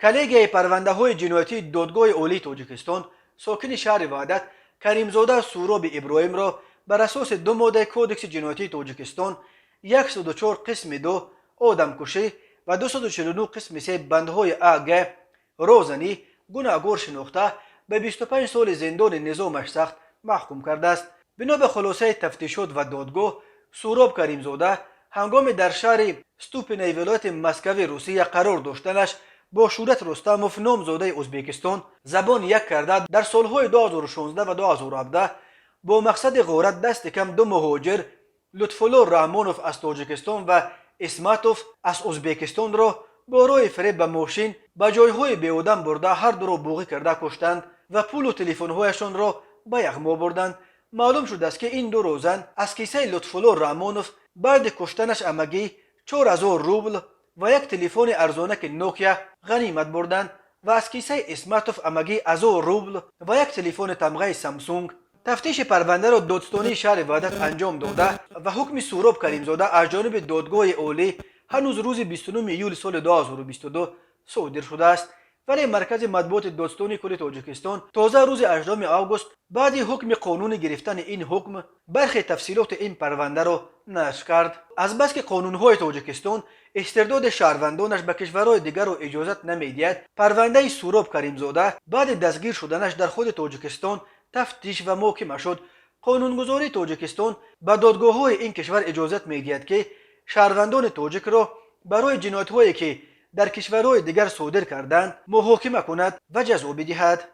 کلیگه پرونده های جنایتی دادگاه عالی تاجیکستان ساکن شهر وحدت کریمزاده سوراب ابراهیم را بر اساس 2 ماده کودکس جنایتی تاجیکستان 104 قسم 2 آدم کشی و 249 قسم 3 بندهای اگ روزنی گناهگار شناخته به 25 سال زندان نظامش سخت محکوم کرده است. بنا به خلاصه تفتیشات و دادگاه، سوراب کریمزاده هنگام در شهر ستوپنی ولایت مسکو روسیه قرار داشتنش با شورت رستموف نامزاده ازبکستان زبان یک کرده در سالهای 2016 و 2017 با مقصد غارت دست کم 2 مهاجر لطفالله رحمانوف از تاجیکستان و اسماتوف از ازبکستان را با راه فریب به ماشین به جایهای بیادم برده هر دو را بوغی کرده کشتند و پول و تلفن‌هایشان را به یغما بردند. معلوم شده است که این 2 روزن از کیسه لطفالله رحمانوف بعد کشتنش امگی 4000 روبل و یک تلفن ارزانک نوکیا غنیمت بردند و از کیسه اسماتوف امگی 1000 روبل و یک تلفن تمغه سامسونگ. تفتیش پرونده را دادستانی شهر وحدت انجام داده و حکم سوراب کریمزاده از جانب دادگاه عالی هنوز روز 29 ایول سال 2022 صادر شده است، ولی مرکز مطبوعات دادستانی کل تاجیکستان تازه روز 18 آگوست بعد حکم قانونی گرفتن این حکم برخی تفصیلات این پرونده را نشر کرد. از بس که قانون‌های تاجیکستان استرداد شهروندانش به کشورهای دیگر را اجازت نمی‌دهد، پرونده سوراب کریمزاده بعد دستگیر شدنش در خود تاجیکستان تفتیش و محاکمه شد. قانونگذاری تاجیکستان به دادگاه‌های این کشور اجازت می‌دهد که شهروندان تاجیک را برای جنایت‌هایی که در کشورهای دیگر صادر کردند محاکمه کند و جزا بدهد.